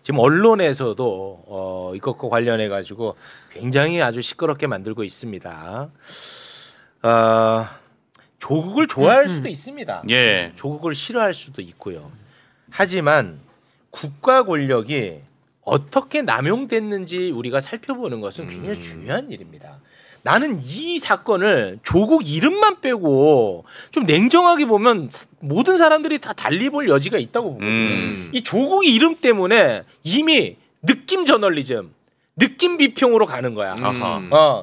지금 언론에서도 이것과 관련해 가지고 굉장히 아주 시끄럽게 만들고 있습니다. 조국을 좋아할 수도 있습니다. 예. 조국을 싫어할 수도 있고요. 하지만 국가 권력이 어떻게 남용됐는지 우리가 살펴보는 것은 굉장히 중요한 일입니다. 나는 이 사건을 조국 이름만 빼고 좀 냉정하게 보면 모든 사람들이 다 달리 볼 여지가 있다고 보거든요. 이 조국 이름 때문에 이미 느낌 저널리즘, 느낌 비평으로 가는 거야.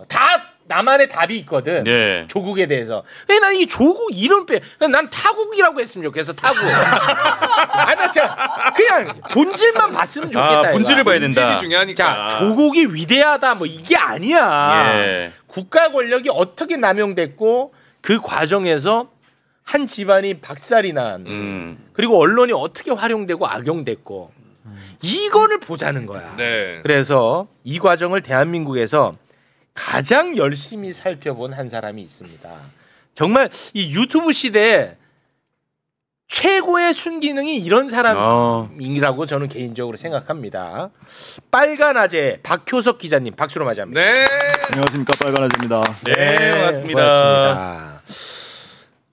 다 나만의 답이 있거든. 네. 조국에 대해서. 왜 난 이 조국 이름 빼? 난 타국이라고 했으면 좋겠어. 타국. 나 진짜 그냥 본질만 봤으면 좋겠다. 본질을 봐야 된다. 본질이 중요하니까. 자, 조국이 위대하다 뭐 이게 아니야. 예. 국가 권력이 어떻게 남용됐고 그 과정에서 한 집안이 박살이 난 그리고 언론이 어떻게 활용되고 악용됐고 이거를 보자는 거야. 네. 그래서 이 과정을 대한민국에서 가장 열심히 살펴본 한 사람이 있습니다. 정말 이 유튜브 시대에 최고의 순기능이 이런 사람이라고 저는 개인적으로 생각합니다. 빨간아재 박효석 기자님 박수로 맞이합니다. 네. 안녕하십니까, 빨간아재입니다. 네, 반갑습니다. 고맙습니다.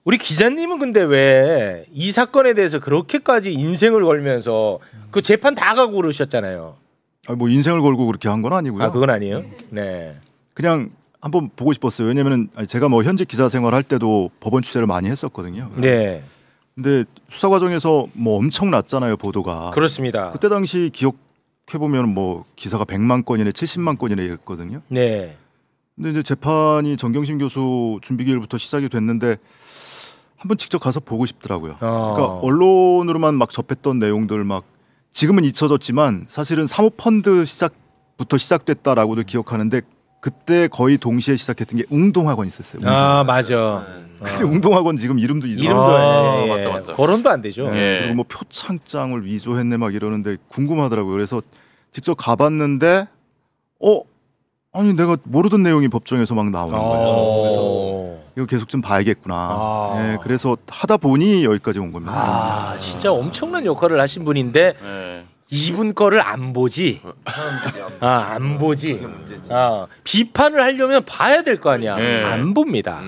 우리 기자님은 근데 왜 이 사건에 대해서 그렇게까지 인생을 걸면서 그 재판 다 가고 그러셨잖아요. 뭐 인생을 걸고 그렇게 한 건 아니고요. 아, 그건 아니에요? 네. 그냥 한번 보고 싶었어요. 왜냐면은 제가 뭐 현직 기자 생활할 때도 법원 취재를 많이 했었거든요. 네. 근데 수사 과정에서 뭐 엄청났잖아요, 보도가. 그렇습니다. 그때 당시 기억해 보면 뭐 기사가 100만 건이네, 70만 건이네 했거든요. 네. 근데 이제 재판이 정경심 교수 준비기일부터 시작이 됐는데 한번 직접 가서 보고 싶더라고요. 그러니까 언론으로만 막 접했던 내용들 막 지금은 잊혀졌지만 사실은 사모펀드 시작부터 시작됐다라고도 기억하는데 그때 거의 동시에 시작했던 게 웅동학원 있었어요. 웅동학원. 맞아. 근데 웅동학원 지금 이름도 이름도 맞다. 거론도 안 되죠. 네. 그리고 뭐 표창장을 위조했네 막 이러는데 궁금하더라고요. 그래서 직접 가봤는데 아니 내가 모르던 내용이 법정에서 막 나오는 거예요. 그래서 이거 계속 좀 봐야겠구나. 네, 그래서 하다 보니 여기까지 온 겁니다. 진짜 엄청난 역할을 하신 분인데 이분 거를 안 보지. 안 보지. 비판을 하려면 봐야 될 거 아니야. 안 봅니다.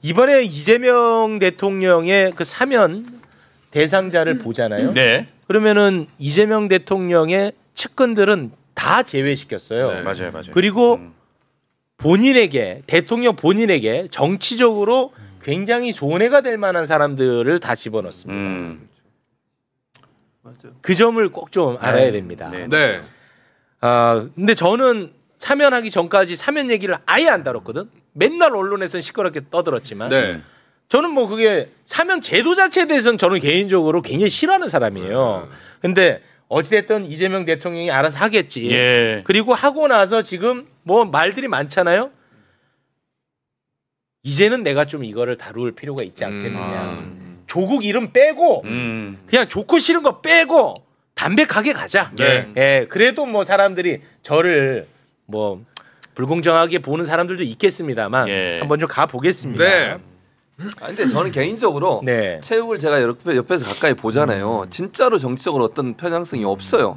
이번에 이재명 대통령의 그 사면 대상자를 보잖아요. 네. 그러면은 이재명 대통령의 측근들은 다 제외시켰어요. 네. 맞아요. 그리고 본인에게 대통령 본인에게 정치적으로 굉장히 손해가 될 만한 사람들을 다 집어넣습니다. 그 점을 꼭 좀 알아야 됩니다. 네. 근데 저는 사면하기 전까지 사면 얘기를 아예 안 다뤘거든. 맨날 언론에서는 시끄럽게 떠들었지만 네. 저는 뭐 그게 사면 제도 자체에 대해서는 저는 개인적으로 굉장히 싫어하는 사람이에요. 근데 어찌됐든 이재명 대통령이 알아서 하겠지. 예. 그리고 하고 나서 지금 뭐 말들이 많잖아요. 이제는 내가 좀 이거를 다룰 필요가 있지 않겠느냐. 조국 이름 빼고 그냥 좋고 싫은 거 빼고 담백하게 가자. 네. 예, 그래도 뭐 사람들이 저를 뭐 불공정하게 보는 사람들도 있겠습니다만 한번 좀 가 보겠습니다. 네. 근데 저는 개인적으로 체육을 제가 옆에서 가까이 보잖아요. 진짜로 정치적으로 어떤 편향성이 없어요.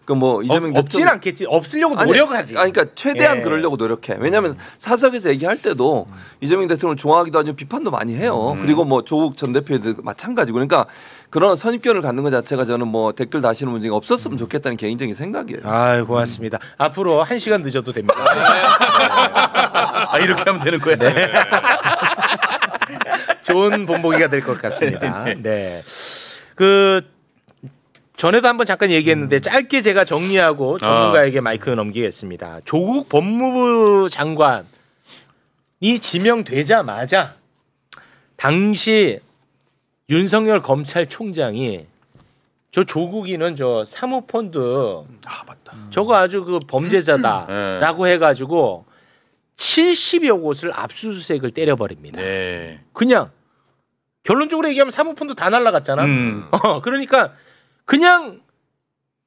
그 뭐 이재명 없진 않겠지. 없으려고 노력하지. 그러니까 최대한 그러려고 노력해. 왜냐하면 사석에서 얘기할 때도 이재명 대통령을 좋아하기도 하지만 비판도 많이 해요. 그리고 뭐 조국 전 대표도 마찬가지고. 그러니까 그런 선입견을 갖는 것 자체가 저는 뭐 댓글 다시는 문제가 없었으면 좋겠다는 개인적인 생각이에요. 아유, 고맙습니다. 앞으로 1시간 늦어도 됩니다. 이렇게 하면 되는 거야. 네. 좋은 본보기가 될 것 같습니다. 네. 그 전에도 한번 잠깐 얘기했는데 짧게 제가 정리하고 전문가에게 마이크 넘기겠습니다. 조국 법무부 장관이 지명되자마자 당시 윤석열 검찰총장이 저 조국이는 저 사모펀드 맞다. 저거 아주 그 범죄자다라고 해가지고 70여 곳을 압수수색을 때려버립니다. 네. 그냥 결론적으로 얘기하면 사모펀드 다 날라갔잖아. 그러니까 그냥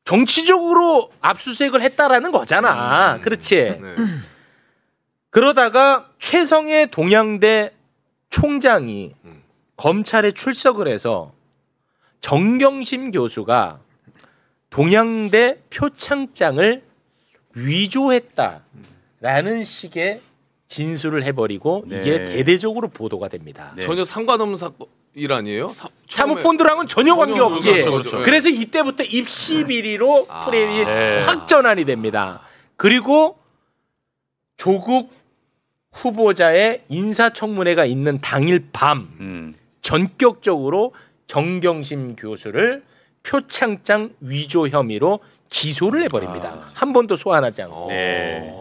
정치적으로 압수수색을 했다라는 거잖아. 그렇지. 그러다가 최성해 동양대 총장이 검찰에 출석을 해서 정경심 교수가 동양대 표창장을 위조했다라는 식의 진술을 해버리고 네. 이게 대대적으로 보도가 됩니다. 네. 전혀 상관없는 일 아니에요? 사모펀드랑은 전혀 관계없지. 그렇죠. 그래서 이때부터 입시 비리로 프레임이 네. 확 전환이 됩니다. 그리고 조국 후보자의 인사청문회가 있는 당일 밤 전격적으로 정경심 교수를 표창장 위조 혐의로 기소를 해버립니다. 한 번도 소환하지 않고. 네.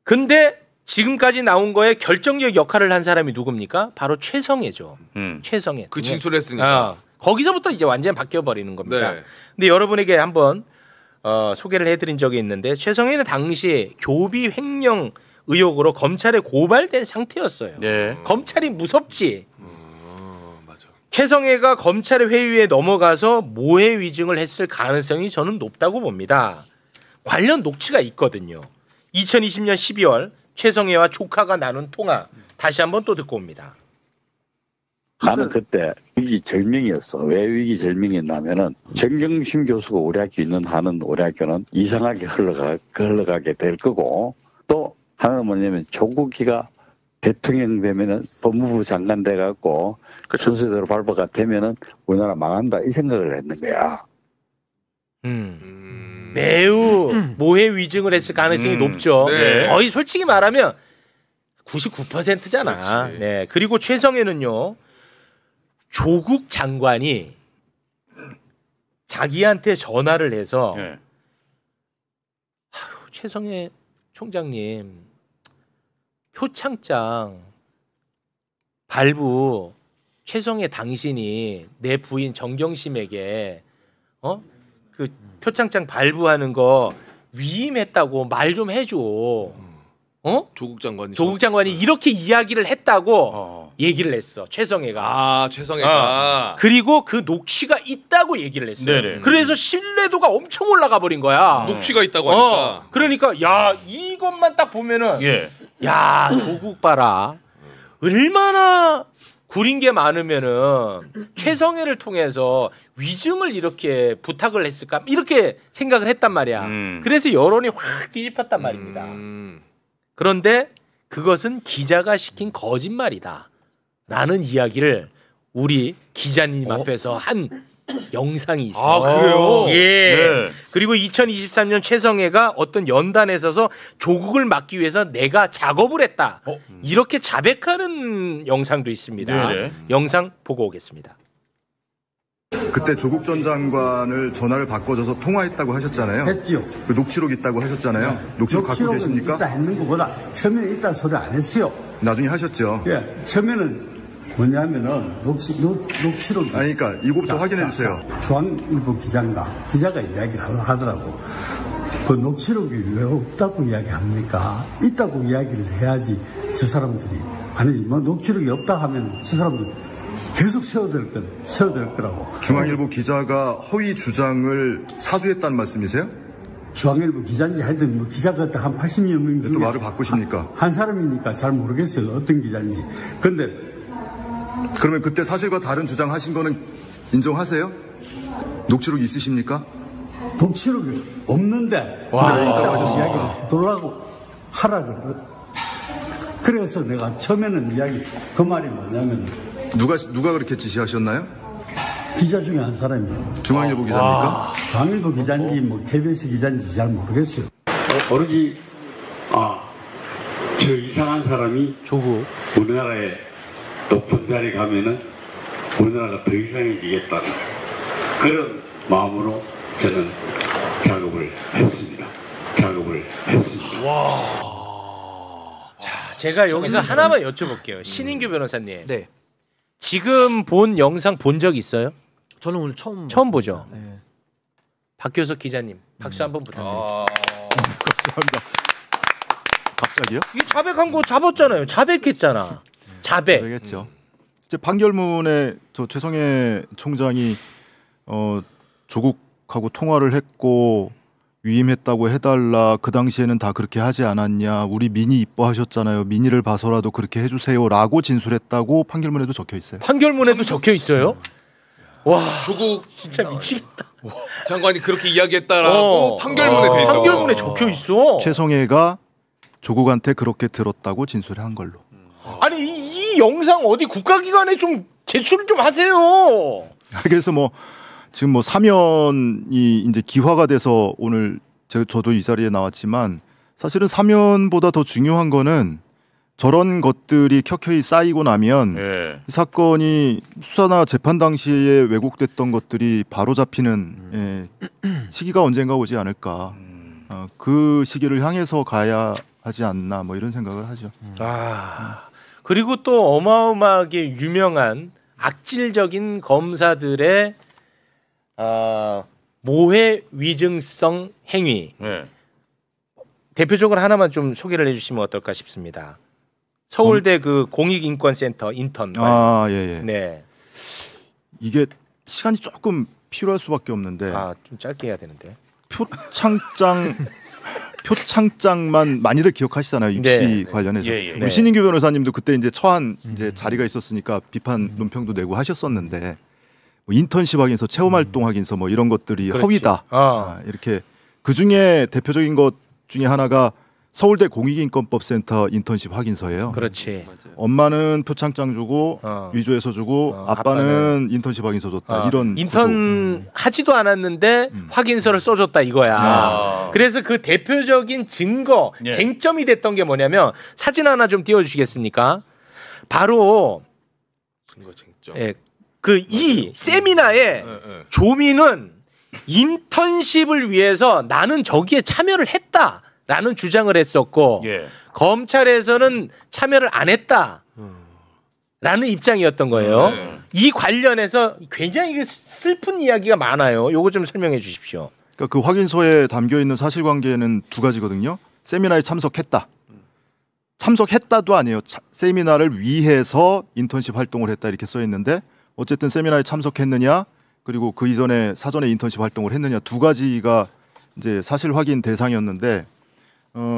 근데 지금까지 나온 거에 결정적 역할을 한 사람이 누굽니까? 바로 최성애죠. 최성애. 그 진술했으니까. 거기서부터 이제 완전히 바뀌어 버리는 겁니다. 네. 근데 여러분에게 한번 소개를 해드린 적이 있는데 최성애는 당시 교비 횡령 의혹으로 검찰에 고발된 상태였어요. 네. 검찰이 무섭지. 맞아. 최성애가 검찰의 회유에 넘어가서 모해 위증을 했을 가능성이 저는 높다고 봅니다. 관련 녹취가 있거든요. 2020년 12월 최성애와 조카가 나눈 통화 다시 한번 또 듣고 옵니다. 나는 그때 위기절명이었어. 왜 위기절명이었냐면은 정경심 교수가 우리 학교 있는 한은 우리 학교는 이상하게 흘러가게 될 거고, 또 하나는 뭐냐면 조국이가 대통령 되면은 법무부 장관 돼갖고 순서대로 발부가 되면은 우리나라 망한다 이 생각을 했는 거야. 매우 모해 위증을 했을 가능성이 높죠. 네. 거의 솔직히 말하면 99%잖아. 그렇지. 네. 그리고 최성애는요. 조국 장관이 자기한테 전화를 해서 네. 최성애 총장님 표창장 발부 최성애 당신이 내 부인 정경심에게 그 표창장 발부하는 거 위임했다고 말 좀 해줘. 조국 장관이. 조국 장관이 이렇게 이야기를 했다고 얘기를 했어. 최성애가. 최성애가. 그리고 그 녹취가 있다고 얘기를 했어요. 네네. 그래서 신뢰도가 엄청 올라가 버린 거야. 녹취가 있다고 하니까. 그러니까 야 이것만 딱 보면은 예. 야 조국 봐라. 얼마나 구린 게 많으면은 최성애를 통해서 위증을 이렇게 부탁을 했을까 이렇게 생각을 했단 말이야. 그래서 여론이 확 뒤집혔단 말입니다. 그런데 그것은 기자가 시킨 거짓말이다 라는 이야기를 우리 기자님 앞에서 한 영상이 있어요. 그래요? 예. 네. 그리고 2023년 최성애가 어떤 연단에 서서 조국을 막기 위해서 내가 작업을 했다 이렇게 자백하는 영상도 있습니다. 네네. 영상 보고 오겠습니다. 그때 조국 전 장관을 전화를 바꿔줘서 통화했다고 하셨잖아요. 했지요. 그 녹취록 있다고 하셨잖아요. 녹취록 갖고 녹취록은 계십니까? 있다 했는 것보다 처음에 있다는 소리 안 했어요. 나중에 하셨죠. 예, 처음에는 뭐냐면은 녹취록이. 아니 그러니까 이거부터 확인해 주세요. 중앙일보 기자가 이야기를 하더라고. 그 녹취록이 왜 없다고 이야기합니까? 있다고 이야기를 해야지 저 사람들이. 아니 뭐 녹취록이 없다 하면 저 사람들 계속 세워댈 거라고. 중앙일보 기자가 허위 주장을 사주했다는 말씀이세요? 중앙일보 기자인지 하여튼 뭐 기자가 한 80여 명 중에 또 말을 바꾸십니까? 한 사람이니까 잘 모르겠어요. 어떤 기자인지. 근데 그러면 그때 사실과 다른 주장하신 거는 인정하세요? 녹취록 있으십니까? 녹취록이 없는데 근데 왜 있다고 하셨습니까? 이야기 돌라고 하라 그래. 그래서 내가 처음에는 그 말이 뭐냐면 누가 그렇게 지시하셨나요? 기자 중에 한 사람이요. 중앙일보 기자입니까? 중앙일보 기자인지 뭐 KBS 기자인지 잘 모르겠어요. 오로지 저 이상한 사람이 조국 우리나라에 높은 자리에 가면은 우리나라가 더 이상해지겠다는 그런 마음으로 저는 작업을 했습니다. 자, 제가 여기서 하나만 여쭤볼게요. 신인규 변호사님. 네. 지금 본 영상 본 적 있어요? 저는 오늘 처음 보죠. 네. 박교석 기자님 박수 한번 부탁드리겠습니다. 감사합니다. 갑자기요? 이게 자백한 거 잡았잖아요. 자백했잖아. 자백. 알겠죠. 이제 판결문에 저 최성애 총장이 조국하고 통화를 했고 위임했다고 해달라. 그 당시에는 다 그렇게 하지 않았냐. 우리 민희 이뻐하셨잖아요. 민희를 봐서라도 그렇게 해주세요라고 진술했다고 판결문에도 적혀 있어요. 판결문에도 적혀 있어요? 와 조국 진짜 미치겠다. 장관이 그렇게 이야기했다라고 판결문에 돼 있다. 판결문에 적혀 있어. 최성해가 조국한테 그렇게 들었다고 진술한 걸로. 아니 이 영상 어디 국가기관에 좀 제출을 좀 하세요. 그래서 뭐 지금 뭐 사면이 이제 기화가 돼서 오늘 저도 이 자리에 나왔지만 사실은 사면보다 더 중요한 거는 저런 것들이 켜켜이 쌓이고 나면 이 사건이 수사나 재판 당시에 왜곡됐던 것들이 바로 잡히는 시기가 언젠가 오지 않을까. 그 시기를 향해서 가야 하지 않나 뭐 이런 생각을 하죠. 그리고 또 어마어마하게 유명한 악질적인 검사들의 모해 위증성 행위. 대표적으로 하나만 좀 소개를 해주시면 어떨까 싶습니다. 서울대 그 공익인권센터 인턴. 예. 네. 이게 시간이 조금 필요할 수밖에 없는데. 좀 짧게 해야 되는데. 표창장만 많이들 기억하시잖아요. 입시 관련해서. 우리 신인규 변호사님도 그때 이제 처한 이제 자리가 있었으니까 비판 논평도 내고 하셨었는데 뭐 인턴십 확인서, 체험 활동 확인서 뭐 이런 것들이 허위다. 이렇게 그 중에 대표적인 것 중에 하나가 서울대 공익인권법센터 인턴십 확인서예요. 그렇지. 엄마는 표창장 주고 위조해서 주고 아빠는 인턴십 확인서 줬다. 이런 인턴 구도. 하지도 않았는데 확인서를 써줬다 이거야. 그래서 그 대표적인 증거, 쟁점이 됐던 게 뭐냐면 사진 하나 좀 띄워주시겠습니까? 바로 증거 쟁점. 이 세미나에 조민은 인턴십을 위해서 나는 저기에 참여를 했다라는 주장을 했었고 검찰에서는 참여를 안 했다라는 입장이었던 거예요. 이 관련해서 굉장히 슬픈 이야기가 많아요. 요거 좀 설명해 주십시오. 그러니까 그 확인서에 담겨 있는 사실관계는 두 가지거든요. 세미나에 참석했다. 참석했다도 아니에요. 세미나를 위해서 인턴십 활동을 했다 이렇게 써 있는데 어쨌든 세미나에 참석했느냐 그리고 그 이전에 사전에 인턴십 활동을 했느냐 두 가지가 이제 사실 확인 대상이었는데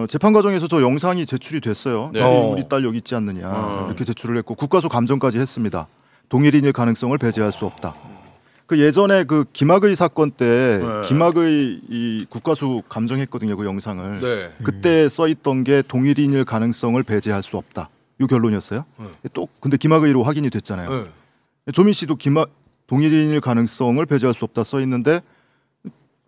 재판 과정에서 저 영상이 제출이 됐어요. 우리 딸 여기 있지 않느냐 이렇게 제출을 했고 국가수 감정까지 했습니다. 동일인일 가능성을 배제할 수 없다. 그 예전에 그 김학의 사건 때 김학의 이 국가수 감정했거든요. 그 영상을. 그때 써 있던 게 동일인일 가능성을 배제할 수 없다. 이 결론이었어요. 또 근데 김학의로 확인이 됐잖아요. 조민 씨도 동일인일 가능성을 배제할 수 없다 써 있는데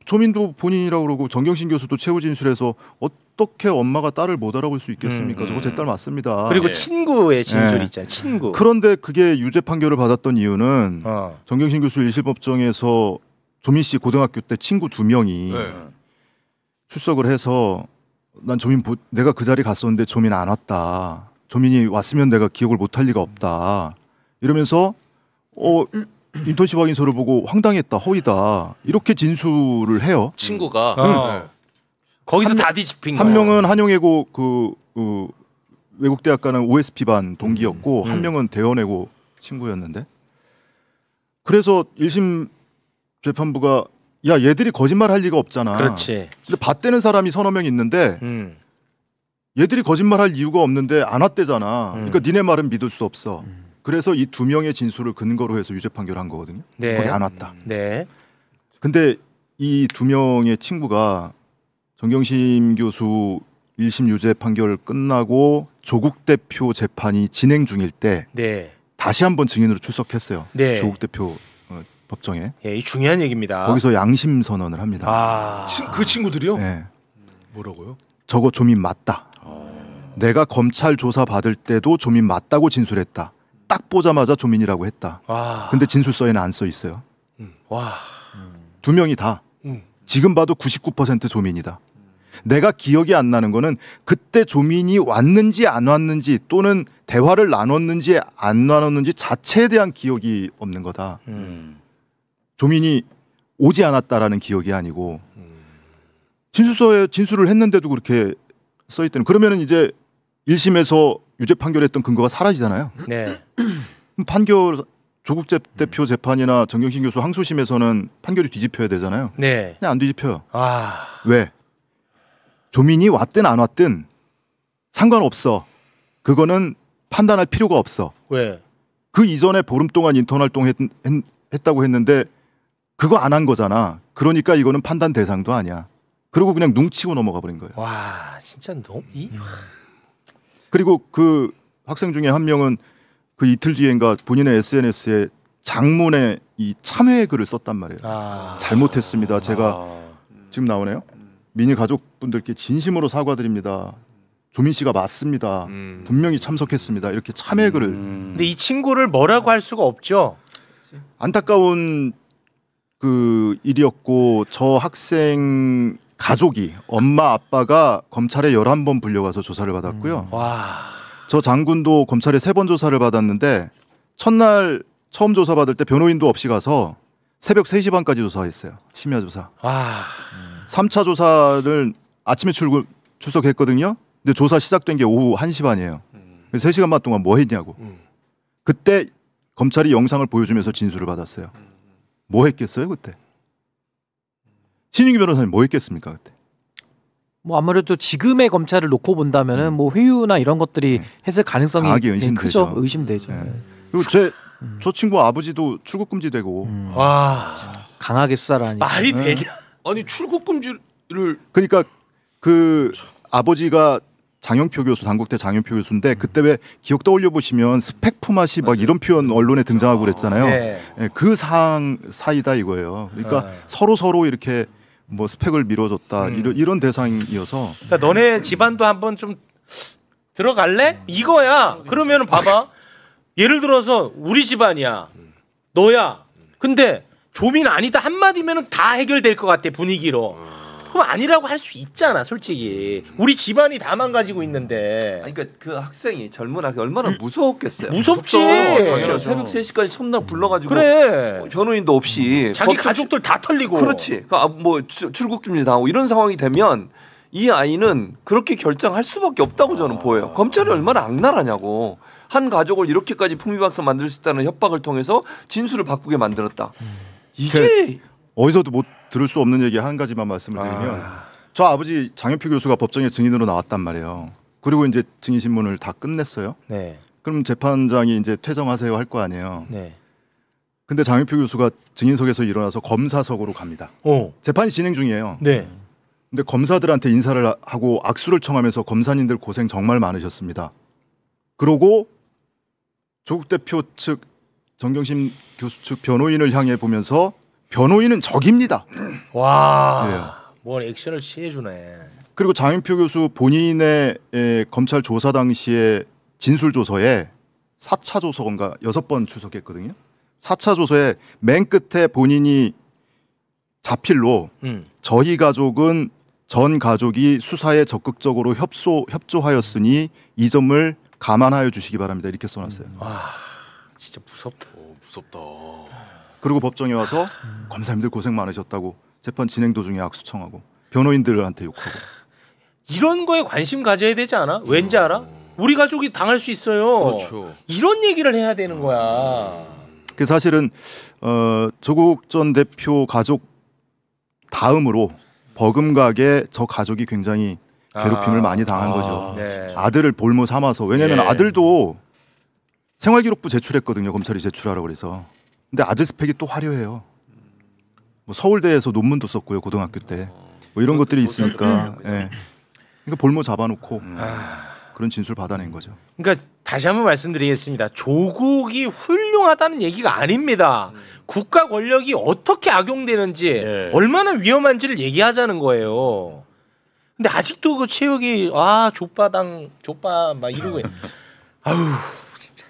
조민도 본인이라고 그러고 정경심 교수도 최후 진술에서 어떻게 엄마가 딸을 못 알아볼 수 있겠습니까? 저거 제 딸 맞습니다. 그리고 친구의 진술 있잖아요. 친구. 그런데 그게 유죄 판결을 받았던 이유는 정경심 교수 1심 법정에서 조민 씨 고등학교 때 친구 2명이 출석을 해서 난 조민 내가 그 자리 갔었는데 조민 안 왔다. 조민이 왔으면 내가 기억을 못할 리가 없다. 이러면서 인턴십 확인서를 보고 황당했다, 허위다 이렇게 진술을 해요. 친구가 거기서 다 뒤집힌 거예요. 한 명은 한용예고 그 외국대학 가는 OSP 반 동기였고 한 명은 대원예고 친구였는데 그래서 1심 재판부가 야 얘들이 거짓말할 리가 없잖아. 그렇지. 근데 받대는 사람이 서너 명 있는데 얘들이 거짓말할 이유가 없는데 안 왔대잖아. 그러니까 니네 말은 믿을 수 없어. 그래서 이 2명의 진술을 근거로 해서 유죄 판결한 거거든요. 거기 안 왔다. 근데 이 2명의 친구가 정경심 교수 1심 유죄 판결 끝나고 조국 대표 재판이 진행 중일 때 다시 한번 증인으로 출석했어요. 조국 대표 법정에. 이 중요한 얘기입니다. 거기서 양심 선언을 합니다. 그 친구들이요? 네. 뭐라고요? 저거 조민 맞다. 내가 검찰 조사 받을 때도 조민 맞다고 진술했다. 딱 보자마자 조민이라고 했다. 근데 진술서에는 안 써 있어요. 2명이 다. 지금 봐도 99% 조민이다. 내가 기억이 안 나는 거는 그때 조민이 왔는지 안 왔는지 또는 대화를 나눴는지 안 나눴는지 자체에 대한 기억이 없는 거다. 조민이 오지 않았다라는 기억이 아니고 진술서에 진술을 했는데도 그렇게 써 있다는. 그러면은 이제 1심에서 유죄 판결했던 근거가 사라지잖아요. 판결 조국 대표 재판이나 정경심 교수 항소심에서는 판결이 뒤집혀야 되잖아요. 그냥 안 뒤집혀요. 왜? 조민이 왔든 안 왔든 상관없어. 그거는 판단할 필요가 없어. 왜? 그 이전에 보름 동안 인턴 활동했 했다고 했는데 그거 안 한 거잖아. 그러니까 이거는 판단 대상도 아니야. 그리고 그냥 눈치고 넘어가 버린 거예요. 와 진짜 너무 그리고 그 학생 중에 한 명은 그 이틀 뒤엔가 본인의 SNS에 장문의 이 참회 글을 썼단 말이에요. 잘못했습니다. 제가 지금 나오네요. 민희 가족분들께 진심으로 사과드립니다. 조민 씨가 맞습니다. 분명히 참석했습니다. 이렇게 참회 글을. 근데 이 친구를 뭐라고 할 수가 없죠. 안타까운 그 일이었고 저 학생 가족이 엄마 아빠가 검찰에 11번 불려가서 조사를 받았고요. 저 장군도 검찰에 3번 조사를 받았는데 첫날 처음 조사받을 때 변호인도 없이 가서 새벽 3시 반까지 조사했어요. 심야 조사. 3차 조사를 아침에 출석했거든요. 근데 조사 시작된 게 오후 1시 반이에요. 그래서 3시간 반 동안 뭐 했냐고. 그때 검찰이 영상을 보여주면서 진술을 받았어요. 뭐 했겠어요 그때? 신윤기 변호사님 뭐 했겠습니까 그때? 뭐 아무래도 지금의 검찰을 놓고 본다면은 뭐 회유나 이런 것들이 했을 가능성이 크죠. 의심되죠. 그리고 저 친구 아버지도 출국 금지되고 강하게 수사를 하니까 말이 되냐? 아니 출국 금지를 그러니까 그 아버지가 장영표 교수 당국대 장영표 교수인데 그때 왜 기억 떠올려 보시면 스펙 품앗이 막 이런 표현 언론에 등장하고 그랬잖아요. 네, 그 사이다 이거예요. 그러니까 서로 이렇게 뭐 스펙을 밀어줬다 이런 대상이어서. 그러니까 너네 집안도 한번 좀 들어갈래? 이거야. 그러면은 봐봐. 예를 들어서 우리 집안이야. 너야. 근데 조민 아니다 한마디면은 다 해결될 것 같아 분위기로. 그럼 아니라고 할 수 있잖아 솔직히. 우리 집안이 다 망가지고 있는데. 아니, 그러니까 그 학생이 젊은 학생 얼마나 무서웠겠어요. 무섭지. 새벽 3시까지 첫날 불러가지고 그래. 변호인도 없이 자기 가족들 다 털리고. 그렇지. 그러니까 뭐 출국 금지 당하고 이런 상황이 되면 이 아이는 그렇게 결정할 수밖에 없다고 저는 보여요. 검찰이 얼마나 악랄하냐고. 한 가족을 이렇게까지 풍비박산 만들 수 있다는 협박을 통해서 진술을 바꾸게 만들었다. 이게 어디서도 못 들을 수 없는 얘기 한 가지만 말씀을 드리면 저 아버지 장현표 교수가 법정에 증인으로 나왔단 말이에요. 그리고 이제 증인 신문을 다 끝냈어요. 네. 그럼 재판장이 이제 퇴정하세요 할 거 아니에요. 네. 근데 장현표 교수가 증인석에서 일어나서 검사석으로 갑니다. 재판이 진행 중이에요. 네. 근데 검사들한테 인사를 하고 악수를 청하면서 검사님들 고생 정말 많으셨습니다. 그러고 조국 대표 측 정경심 교수 측 변호인을 향해 보면서 변호인은 적입니다. 와, 뭘 액션을 취해주네. 그리고 장윤표 교수 본인의 검찰 조사 당시에 진술 조서에 4차 조서인가 6번 출석했거든요. 4차 조서에 맨 끝에 본인이 자필로 저희 가족은 전 가족이 수사에 적극적으로 협조하였으니 이 점을 감안하여 주시기 바랍니다. 이렇게 써놨어요. 와, 진짜 무섭다. 무섭다. 그리고 법정에 와서 검사님들 고생 많으셨다고 재판 진행 도중에 악수 청하고 변호인들한테 욕하고. 이런 거에 관심 가져야 되지 않아? 왠지 알아? 우리 가족이 당할 수 있어요. 그렇죠. 이런 얘기를 해야 되는 거야. 그 사실은 조국 전 대표 가족 다음으로 버금가게 저 가족이 굉장히 괴롭힘을 많이 당한 거죠. 네. 아들을 볼모 삼아서. 왜냐하면 아들도 생활기록부 제출했거든요. 검찰이 제출하라고 그래서. 근데 아들 스펙이 또 화려해요. 뭐 서울대에서 논문도 썼고요. 고등학교 때. 뭐 이런 것들이 있으니까. 예. 그러니까 볼모 잡아놓고 그런 진술 받아낸 거죠. 그러니까 다시 한번 말씀드리겠습니다. 조국이 훌륭하다는 얘기가 아닙니다. 국가 권력이 어떻게 악용되는지 얼마나 위험한지를 얘기하자는 거예요. 근데 아직도 그 체육이 족바 막 이러고 아유 진짜.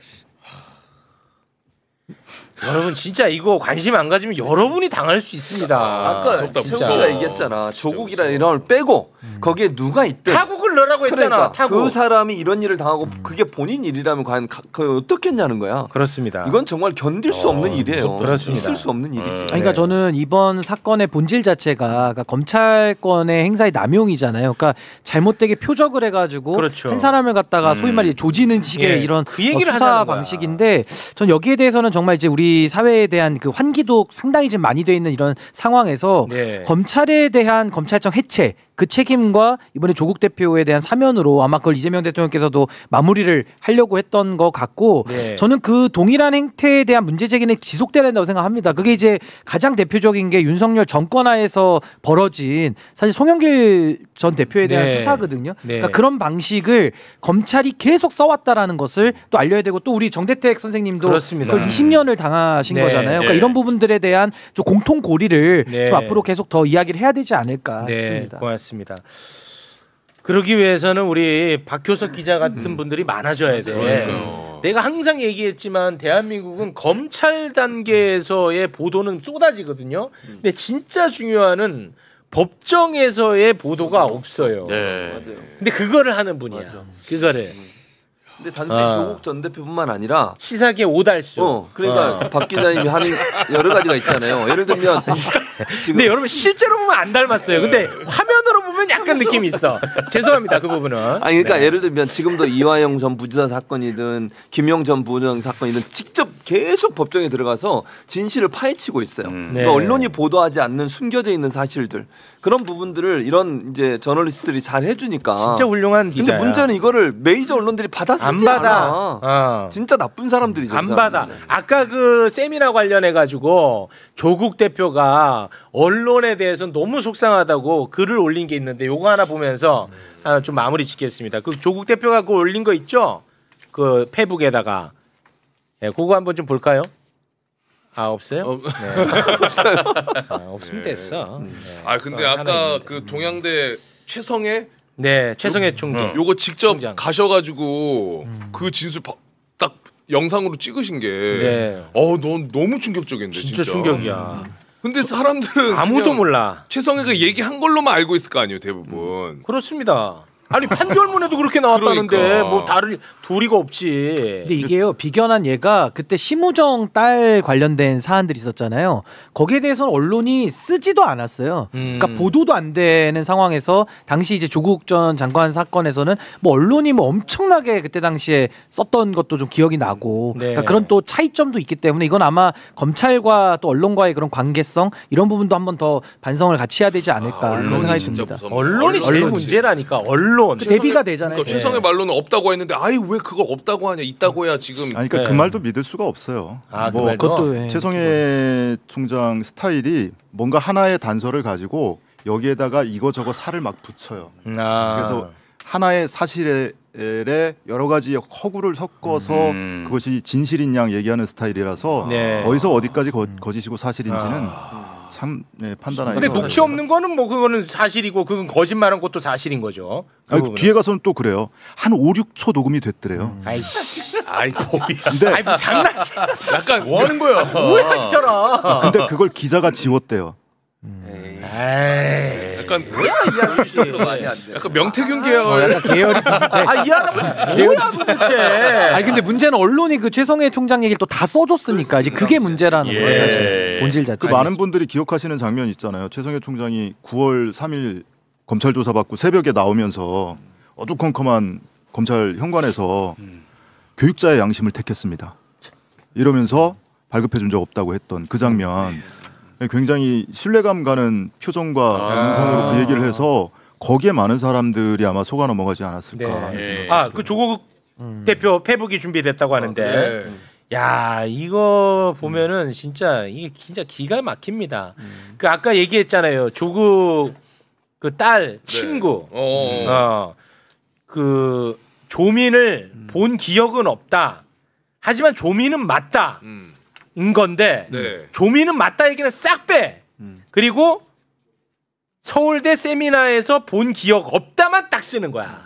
여러분 진짜 이거 관심 안 가지면 여러분이 당할 수 있습니다. 아까 최욱 씨가 얘기했잖아. 조국이라는 이름을 빼고 거기에 누가 있든 타국을 넣으라고 했잖아. 그러니까 타국. 그 사람이 이런 일을 당하고 그게 본인 일이라면 과연 그 어떻겠냐는 거야. 그렇습니다. 이건 정말 견딜 수 없는 일이에요. 그렇습니다. 있을 수 없는 일이지. 그러니까 저는 이번 사건의 본질 자체가 그러니까 검찰권의 행사의 남용이잖아요. 그러니까 잘못되게 표적을 해가지고 그렇죠. 한 사람을 갖다가 소위 말해 조지는 식의 이런 그 얘기를 수사 방식인데, 전 여기에 대해서는 정말 이제 우리 사회에 대한 그 환기도 상당히 좀 많이 돼 있는 이런 상황에서 검찰에 대한 검찰청 해체 그 책임과 이번에 조국 대표에 대한 사면으로 아마 그걸 이재명 대통령께서도 마무리를 하려고 했던 것 같고 네. 저는 그 동일한 행태에 대한 문제 제기는 지속돼야 된다고 생각합니다. 그게 이제 가장 대표적인 게 윤석열 정권 하에서 벌어진 사실 송영길 전 대표에 대한 네. 수사거든요. 네. 그러니까 그런 방식을 검찰이 계속 써왔다라는 것을 또 알려야 되고 또 우리 정대택 선생님도 그렇습니다. 그걸 20년을 당하신 네. 거잖아요. 그러니까 네. 이런 부분들에 대한 좀 공통 고리를 네. 좀 앞으로 계속 더 이야기를 해야 되지 않을까 싶습니다. 고맙습니다. 그러기 위해서는 우리 박효석 기자 같은 분들이 많아져야 돼. 그러니까요. 내가 항상 얘기했지만 대한민국은 검찰 단계에서의 보도는 쏟아지거든요. 근데 진짜 중요한 법정에서의 보도가 없어요. 네. 맞아요. 근데 그거를 하는 분이야. 맞아. 그거를 근데 단순히 조국 전 대표뿐만 아니라 시사계 오달수. 그러니까 박 기자님이 하는 여러 가지가 있잖아요. 예를 들면 지금 근데 여러분 실제로 보면 안 닮았어요. 근데 화면으로 보면 약간 느낌이 있어. 죄송합니다 그 부분은. 아니 그러니까 예를 들면 지금도 이화영 전 부지사 사건이든 김영 전 부장 사건이든 직접 계속 법정에 들어가서 진실을 파헤치고 있어요. 네. 그러니까 언론이 보도하지 않는 숨겨져 있는 사실들 그런 부분들을 이런 이제 저널리스트들이 잘 해주니까. 진짜 훌륭한 기자야. 근데 문제는 이거를 메이저 언론들이 받아 안 쓰지 받아. 않아. 진짜 나쁜 사람들이죠. 안 받아. 아까 그 세미나 관련해 가지고 조국 대표가 언론에 대해서 너무 속상하다고 글을 올린 게 있는데 요거 하나 보면서 좀 마무리 짓겠습니다. 그 조국 대표가 그 올린 거 있죠? 그 페북에다가. 네, 그거 한번 좀 볼까요? 아 없어요? 네. 없어요. 없으면 됐어. 네. 아 근데 하나 아까 있는데. 그 동양대 최성애 네, 최성애 총재. 요거 직접 총장. 가셔가지고 그 진술 딱 영상으로 찍으신 게 네. 넌 너무 충격적인데 진짜 충격이야. 근데 사람들은 아무도 그냥 몰라. 최성애가 얘기한 걸로만 알고 있을 거 아니에요 대부분. 그렇습니다. 아니 판결문에도 그렇게 나왔다는데 그러니까. 뭐 다른 도리가 없지. 근데 이게요 비견한 얘가 그때 심우정 딸 관련된 사안들이 있었잖아요. 거기에 대해서는 언론이 쓰지도 않았어요. 그러니까 보도도 안 되는 상황에서 당시 이제 조국 전 장관 사건에서는 뭐 언론이 뭐 엄청나게 그때 당시에 썼던 것도 좀 기억이 나고 네. 그러니까 그런 또 차이점도 있기 때문에 이건 아마 검찰과 또 언론과의 그런 관계성 이런 부분도 한번 더 반성을 같이 해야 되지 않을까 그런 언론이 생각이 진짜 듭니다. 무섭네. 언론이 제일 언론이. 문제라니까. 언론. 그 대비가 되잖아요. 그러니까 최성애 말로는 없다고 했는데 아이 왜 그걸 없다고 하냐 있다고 해야 지금. 아니 그러니까 네. 그 말도 믿을 수가 없어요. 아, 그 뭐 말도? 그것도 예. 최성애 총장 스타일이 뭔가 하나의 단서를 가지고 여기에다가 이거저거 살을 막 붙여요. 그래서 하나의 사실에 여러 가지 허구를 섞어서 그것이 진실인 양 얘기하는 스타일이라서 네. 어디서 어디까지 거짓이고 사실인지는 참 판단하기가. 근데 녹취 없는 거는 뭐 그거는 사실이고 그건 거짓말한 것도 사실인 거죠. 그 아니, 부분은. 뒤에 가서는 또 그래요. 한 5, 6초 녹음이 됐더래요. 아이씨. 아이 거기 근데 아이 뭐 장난치. 약간 뭐 하는 거야? 뭐야 이 사람. 근데 그걸 기자가 지웠대요. 에이. 약간 뭐야 이 아저씨. 약간 명태균 계열. 약간 계열이 비슷해. 아이 할아버지 뭐야 도대체. 아니 근데 문제는 언론이 그 최성애 총장 얘기를 또 다 써줬으니까 이제 그게 문제라는 예. 거예요 사실 본질 자체. 그 많은 분들이 기억하시는 장면 있잖아요. 최성애 총장이 9월 3일 검찰 조사 받고 새벽에 나오면서 어두컴컴한 검찰 현관에서 교육자의 양심을 택했습니다. 이러면서 발급해 준 적 없다고 했던 그 장면. 굉장히 신뢰감 가는 표정과 영상으로 그 얘기를 해서 거기에 많은 사람들이 아마 속아 넘어가지 않았을까. 하는 생각이 아 그 조국 대표 페북이 준비됐다고 하는데. 네. 야 이거 보면은 진짜 이게 진짜 기가 막힙니다. 그 아까 얘기했잖아요. 조국 그 딸 친구. 그 조민을 본 기억은 없다. 하지만 조민은 맞다. 인 건데 네. 조민은 맞다 얘기는 싹 빼. 그리고 서울대 세미나에서 본 기억 없다만 딱 쓰는 거야.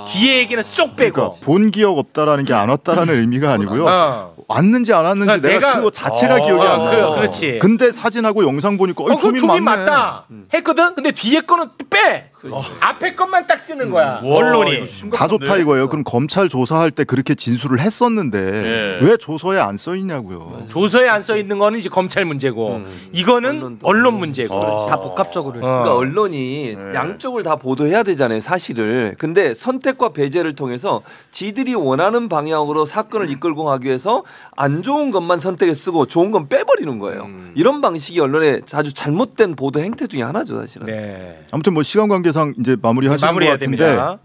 뒤에 얘기는 쏙 빼고. 그러니까 본 기억 없다라는 게 안 왔다라는 의미가 아니고요. 왔는지 안 왔는지 그러니까 그거 자체가 기억이 안 나요. 그렇지. 근데 사진하고 영상 보니까 그럼 조민 맞네. 맞다 했거든. 근데 뒤에 거는 빼. 앞에 것만 딱 쓰는 거야. 언론이. 다 좋다 이거예요. 그럼 검찰 조사할 때 그렇게 진술을 했었는데 왜 조서에 안 써 있냐고요. 조서에 안 써 있는 거는 이제 검찰 문제고 이거는 언론 문제고. 다 복합적으로. 그러니까 언론이 양쪽을 다 보도해야 되잖아요, 사실을. 근데 선택과 배제를 통해서 지들이 원하는 방향으로 사건을 이끌고 가기 위해서 안 좋은 것만 선택해 쓰고 좋은 건 빼버리는 거예요. 이런 방식이 언론의 아주 잘못된 보도 행태 중에 하나죠, 사실은. 네. 아무튼 뭐 시간 관계 계상 이제 마무리하시는 것 같은데 됩니다.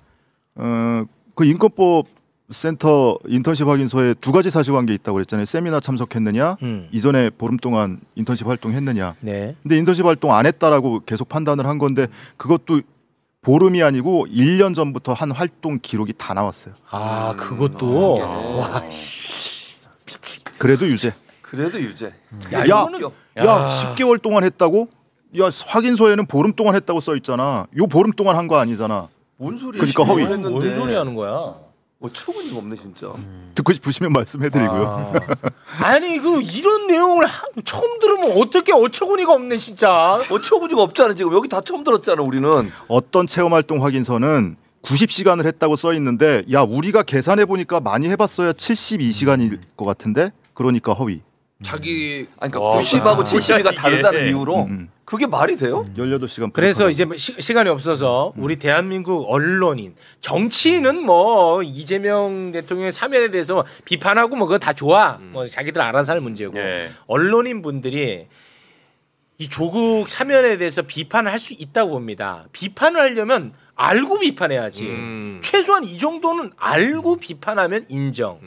그 인권법 센터 인턴십 확인서에 두 가지 사실관계 있다고 그랬잖아요. 세미나 참석했느냐, 이전에 보름 동안 인턴십 활동했느냐. 네. 근데 인턴십 활동 안 했다라고 계속 판단을 한 건데 그것도 보름이 아니고 1년 전부터 한 활동 기록이 다 나왔어요. 아 그것도 와, 그래도 유죄. 그래도 유죄. 야, 야, 이거는- 야 10개월 동안 했다고? 야 확인서에는 보름 동안 했다고 써 있잖아. 요 보름 동안 한 거 아니잖아. 뭔 소리야? 그러니까 허위. 뭔 소리 하는 거야? 어처구니가 없네 진짜. 듣고 싶으시면 말씀해드리고요. 아니 그 이런 내용을 처음 들으면 어떻게 어처구니가 없네 진짜. 어처구니가 없잖아 지금 여기 다 처음 들었잖아 우리는. 어떤 체험활동 확인서는 90시간을 했다고 써 있는데 야 우리가 계산해 보니까 많이 해봤어야 72시간일 것 같은데 그러니까 허위. 자기 아니 그러니까 90하고 72가 다르다는 이게. 이유로 그게 말이 돼요? 18시간. 그래서 이제 뭐 시간이 없어서 우리 대한민국 언론인, 정치인은 뭐 이재명 대통령의 사면에 대해서 비판하고 뭐 그거 다 좋아. 뭐 자기들 알아서 할 문제고 예. 언론인 분들이 이 조국 사면에 대해서 비판을 할 수 있다고 봅니다. 비판을 하려면 알고 비판해야지. 최소한 이 정도는 알고 비판하면 인정.